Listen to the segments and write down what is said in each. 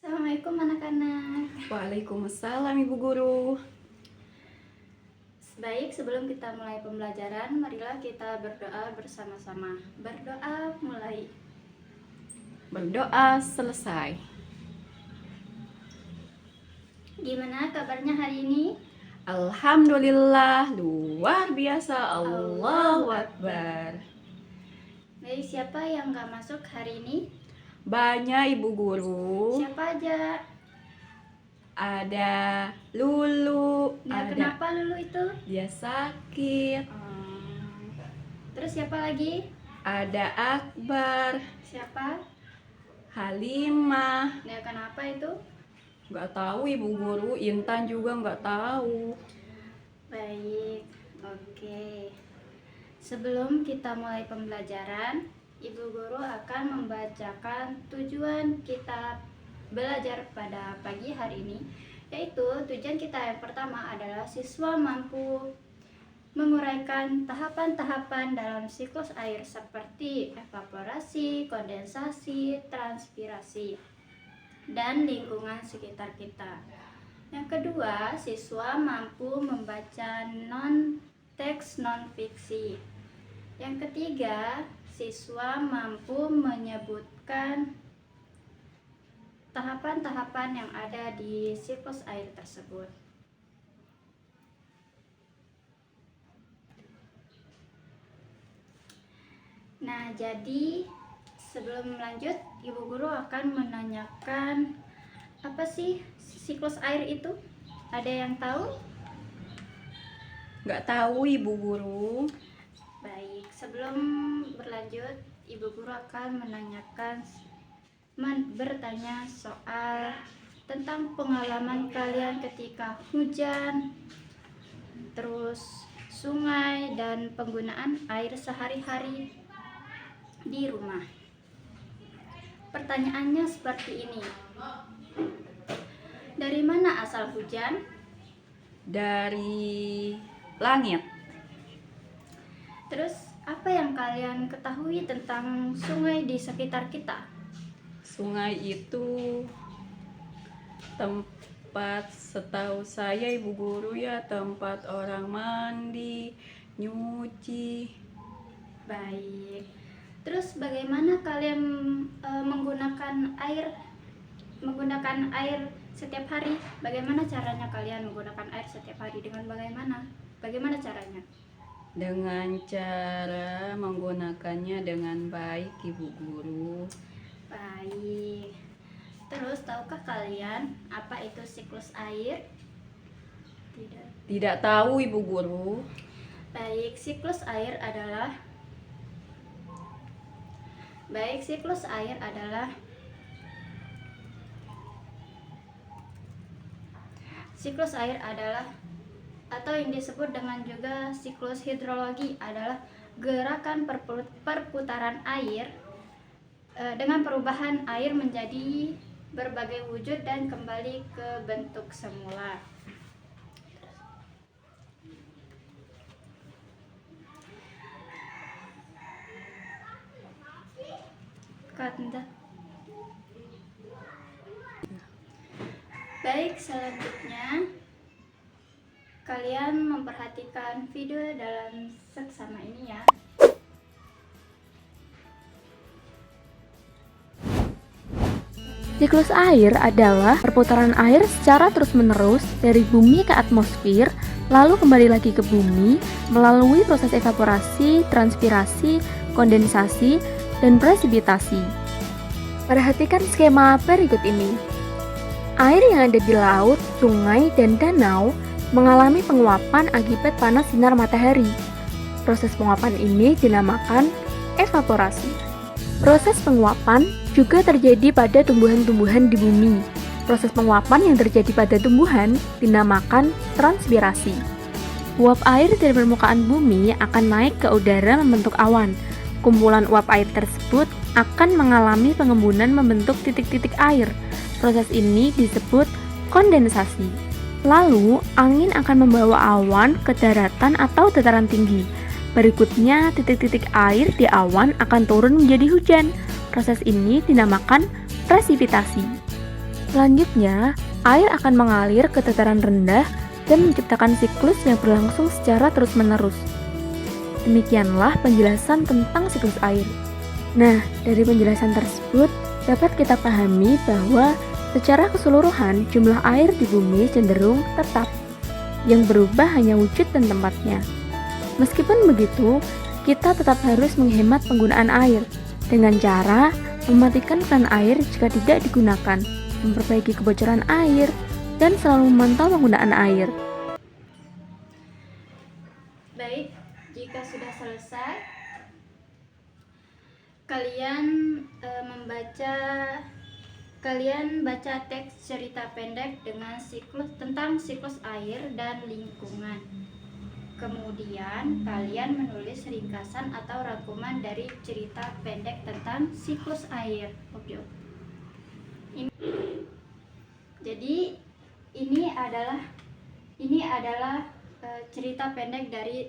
Assalamualaikum anak-anak. Waalaikumsalam Ibu Guru. Baik, sebelum kita mulai pembelajaran, marilah kita berdoa bersama-sama. Berdoa mulai. Berdoa selesai. Gimana kabarnya hari ini? Alhamdulillah, luar biasa. Allahu Akbar. Baik, siapa yang gak masuk hari ini? Banyak Ibu Guru. Siapa aja? Ada Lulu. Nah, ada kenapa Lulu itu? dia sakit. Terus siapa lagi? Ada Akbar, Siapa? Halimah. Nah, kenapa itu? Nggak tahu Ibu Guru. Intan juga nggak tahu. Baik, oke. Sebelum kita mulai pembelajaran, Ibu Guru akan membacakan tujuan kita belajar pada pagi hari ini, yaitu tujuan kita yang pertama adalah siswa mampu menguraikan tahapan-tahapan dalam siklus air seperti evaporasi, kondensasi, transpirasi, dan lingkungan sekitar kita. Yang kedua, siswa mampu membaca non-teks non-fiksi. Yang ketiga, siswa mampu menyebutkan tahapan-tahapan yang ada di siklus air tersebut. Nah, jadi sebelum lanjut, Ibu Guru akan menanyakan apa sih siklus air itu? Ada yang tahu? Nggak tahu Ibu Guru. Baik, sebelum berlanjut, Ibu Guru akan bertanya soal tentang pengalaman kalian ketika hujan, terus sungai, dan penggunaan air sehari-hari di rumah. Pertanyaannya seperti ini. Dari mana asal hujan? Dari langit. Terus apa yang kalian ketahui tentang sungai di sekitar kita? Sungai itu tempat, setahu saya Ibu Guru ya, tempat orang mandi, nyuci. Baik. Terus bagaimana kalian menggunakan air setiap hari? Bagaimana caranya kalian menggunakan air setiap hari? Dengan bagaimana? Bagaimana caranya? Dengan cara menggunakannya dengan baik Ibu Guru. Baik. Terus tahukah kalian apa itu siklus air? Tidak. Tidak tahu Ibu Guru. Baik, siklus air adalah atau yang disebut dengan juga siklus hidrologi adalah gerakan perputaran air dengan perubahan air menjadi berbagai wujud dan kembali ke bentuk semula. Baik, selanjutnya kalian memperhatikan video dalam seksama ini ya. Siklus air adalah perputaran air secara terus-menerus dari bumi ke atmosfer, lalu kembali lagi ke bumi melalui proses evaporasi, transpirasi, kondensasi, dan presipitasi. Perhatikan skema berikut ini. Air yang ada di laut, sungai, dan danau mengalami penguapan akibat panas sinar matahari. Proses penguapan ini dinamakan evaporasi. Proses penguapan juga terjadi pada tumbuhan-tumbuhan di bumi. Proses penguapan yang terjadi pada tumbuhan dinamakan transpirasi. Uap air dari permukaan bumi akan naik ke udara membentuk awan. Kumpulan uap air tersebut akan mengalami pengembunan membentuk titik-titik air. Proses ini disebut kondensasi. Lalu, angin akan membawa awan ke daratan atau dataran tinggi. Berikutnya, titik-titik air di awan akan turun menjadi hujan. Proses ini dinamakan presipitasi. Selanjutnya, air akan mengalir ke dataran rendah dan menciptakan siklus yang berlangsung secara terus-menerus. Demikianlah penjelasan tentang siklus air. Nah, dari penjelasan tersebut dapat kita pahami bahwa secara keseluruhan jumlah air di bumi cenderung tetap. Yang berubah hanya wujud dan tempatnya. Meskipun begitu, kita tetap harus menghemat penggunaan air dengan cara mematikan keran air jika tidak digunakan, memperbaiki kebocoran air, dan selalu memantau penggunaan air. Baik, jika sudah selesai, kalian baca teks cerita pendek dengan tentang siklus air dan lingkungan. Kemudian kalian menulis ringkasan atau rangkuman dari cerita pendek tentang siklus air. Jadi ini adalah cerita pendek dari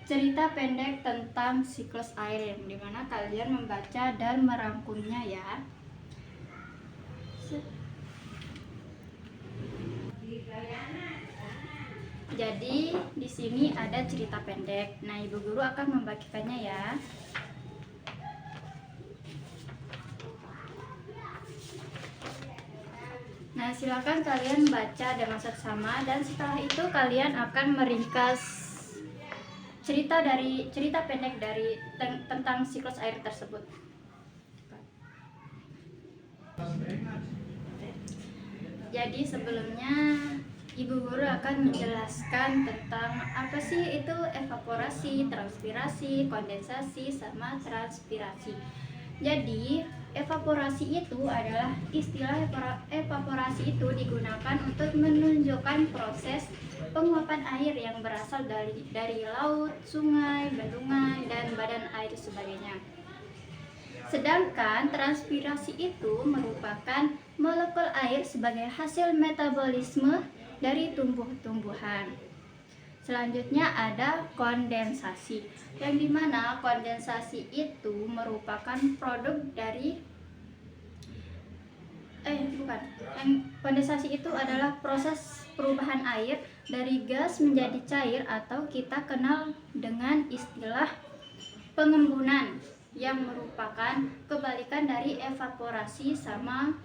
cerita pendek tentang siklus air, yang dimana kalian membaca dan merangkumnya ya. Jadi di sini ada cerita pendek. Nah, ibu guru akan membagikannya ya. Nah, silakan kalian baca dengan seksama dan setelah itu kalian akan meringkas cerita pendek tentang siklus air tersebut. Jadi sebelumnya ibu guru akan menjelaskan tentang apa sih itu evaporasi, transpirasi, kondensasi, sama transpirasi. Jadi evaporasi itu adalah istilah evaporasi itu digunakan untuk menunjukkan proses penguapan air yang berasal dari laut, sungai, bendungan, dan badan air sebagainya. Sedangkan transpirasi itu merupakan molekul air sebagai hasil metabolisme dari tumbuh-tumbuhan. Selanjutnya ada kondensasi, yang dimana kondensasi itu merupakan produk dari kondensasi itu adalah proses perubahan air dari gas menjadi cair atau kita kenal dengan istilah pengembunan, yang merupakan kebalikan dari evaporasi sama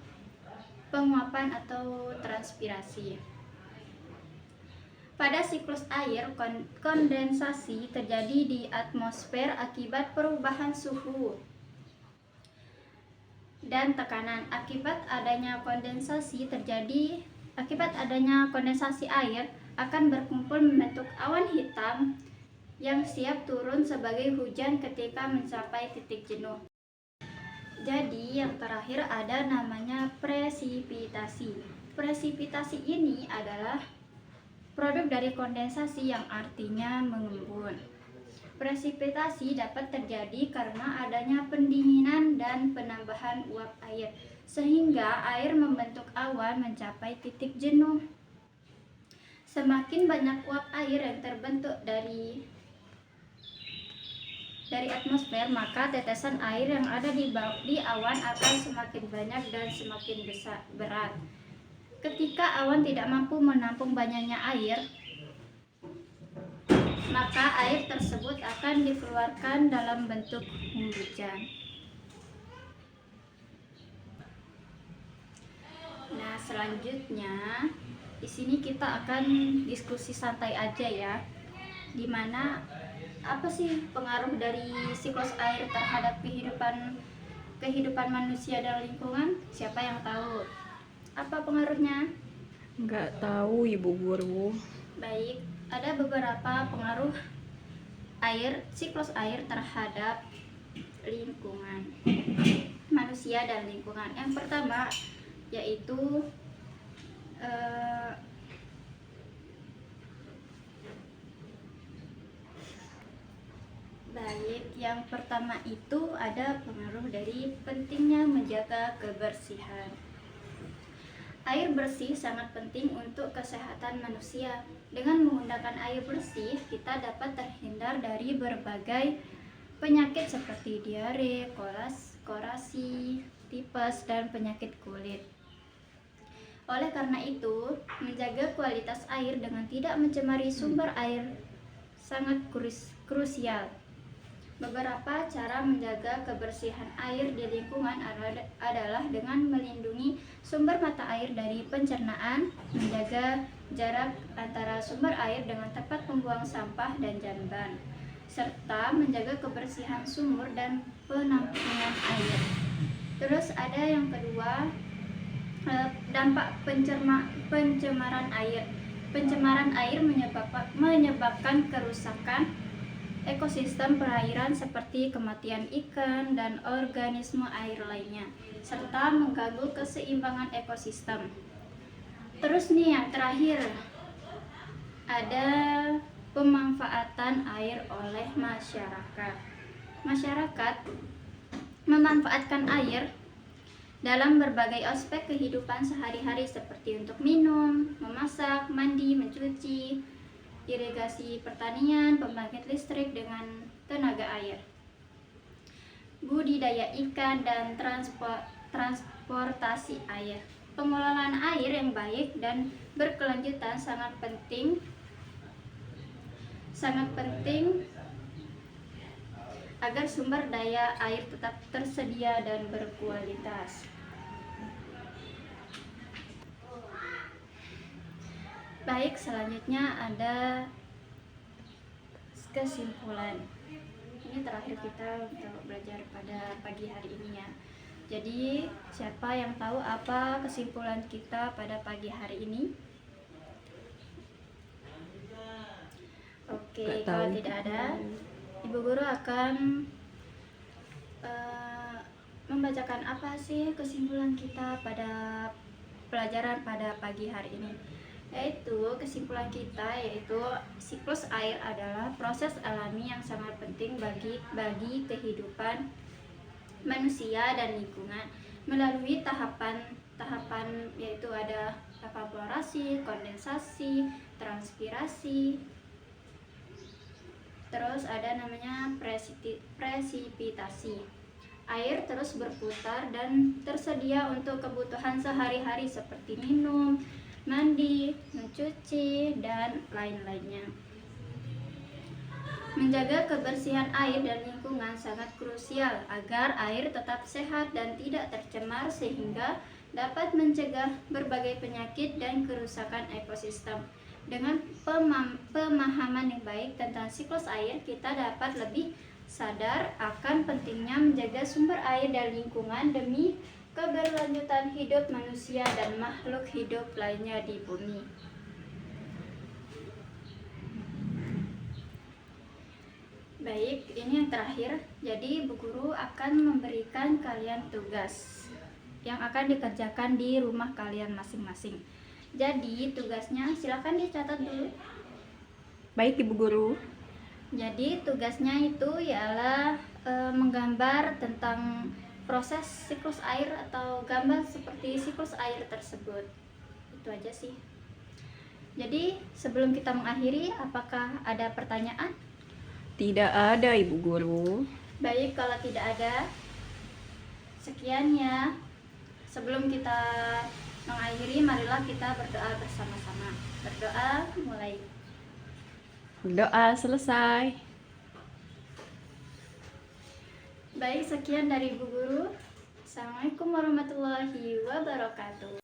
penguapan atau transpirasi. Pada siklus air, kondensasi terjadi di atmosfer akibat perubahan suhu dan tekanan. Akibat adanya kondensasi air akan berkumpul membentuk awan hitam yang siap turun sebagai hujan ketika mencapai titik jenuh. Jadi yang terakhir ada namanya presipitasi. Presipitasi ini adalah produk dari kondensasi yang artinya mengembun. Presipitasi dapat terjadi karena adanya pendinginan dan penambahan uap air, sehingga air membentuk awan mencapai titik jenuh. Semakin banyak uap air yang terbentuk dari atmosfer, maka tetesan air yang ada di awan akan semakin banyak dan semakin berat. Ketika awan tidak mampu menampung banyaknya air, maka air tersebut akan dikeluarkan dalam bentuk hujan. Nah, selanjutnya di sini kita akan diskusi santai aja ya. Dimana apa sih pengaruh dari siklus air terhadap kehidupan manusia dan lingkungan? Siapa yang tahu? Apa pengaruhnya? Nggak tahu, Ibu Guru. Baik, ada beberapa pengaruh siklus air terhadap lingkungan, manusia dan lingkungan. Yang pertama yaitu yang pertama itu ada pengaruh dari pentingnya menjaga kebersihan. Air bersih sangat penting untuk kesehatan manusia. Dengan menggunakan air bersih, kita dapat terhindar dari berbagai penyakit seperti diare, korasi, tipes, dan penyakit kulit. Oleh karena itu, menjaga kualitas air dengan tidak mencemari sumber air sangat krusial. Beberapa cara menjaga kebersihan air di lingkungan adalah dengan melindungi sumber mata air dari pencernaan, menjaga jarak antara sumber air dengan tempat pembuang sampah dan jamban, serta menjaga kebersihan sumur dan penampungan air. Terus ada yang kedua, dampak pencemaran air. Pencemaran air menyebabkan kerusakan ekosistem perairan seperti kematian ikan dan organisme air lainnya, serta mengganggu keseimbangan ekosistem. Terus nih yang terakhir, ada pemanfaatan air oleh masyarakat. Masyarakat memanfaatkan air dalam berbagai aspek kehidupan sehari-hari seperti untuk minum, memasak, mandi, mencuci, irigasi pertanian, pembangkit listrik dengan tenaga air, budidaya ikan, dan transportasi air. Pengelolaan air yang baik dan berkelanjutan sangat penting agar sumber daya air tetap tersedia dan berkualitas. Baik, selanjutnya ada kesimpulan. Ini terakhir kita untuk belajar pada pagi hari ini ya. Jadi, siapa yang tahu apa kesimpulan kita pada pagi hari ini? Oke, kalau tidak ada, Ibu Guru akan membacakan apa sih kesimpulan kita pada pelajaran pada pagi hari ini. Yaitu kesimpulan kita yaitu siklus air adalah proses alami yang sangat penting bagi kehidupan manusia dan lingkungan melalui tahapan yaitu ada evaporasi, kondensasi, transpirasi, terus ada namanya presipitasi. Air terus berputar dan tersedia untuk kebutuhan sehari-hari seperti minum, mandi, mencuci, dan lain-lainnya. Menjaga kebersihan air dan lingkungan sangat krusial agar air tetap sehat dan tidak tercemar sehingga dapat mencegah berbagai penyakit dan kerusakan ekosistem. Dengan pemahaman yang baik tentang siklus air, kita dapat lebih sadar akan pentingnya menjaga sumber air dan lingkungan demi keberlanjutan hidup manusia dan makhluk hidup lainnya di bumi. Baik, ini yang terakhir. Jadi Bu Guru akan memberikan kalian tugas yang akan dikerjakan di rumah kalian masing-masing. Jadi tugasnya silakan dicatat dulu. Baik Ibu Guru. Jadi tugasnya itu ialah menggambar tentang proses siklus air atau gambar seperti siklus air tersebut. Itu aja sih. Jadi sebelum kita mengakhiri, apakah ada pertanyaan? Tidak ada Ibu Guru. Baik, kalau tidak ada, sekian ya. Sebelum kita mengakhiri, marilah kita berdoa bersama-sama. Berdoa mulai. Doa selesai. Baik, sekian dari Bu Guru. Assalamualaikum warahmatullahi wabarakatuh.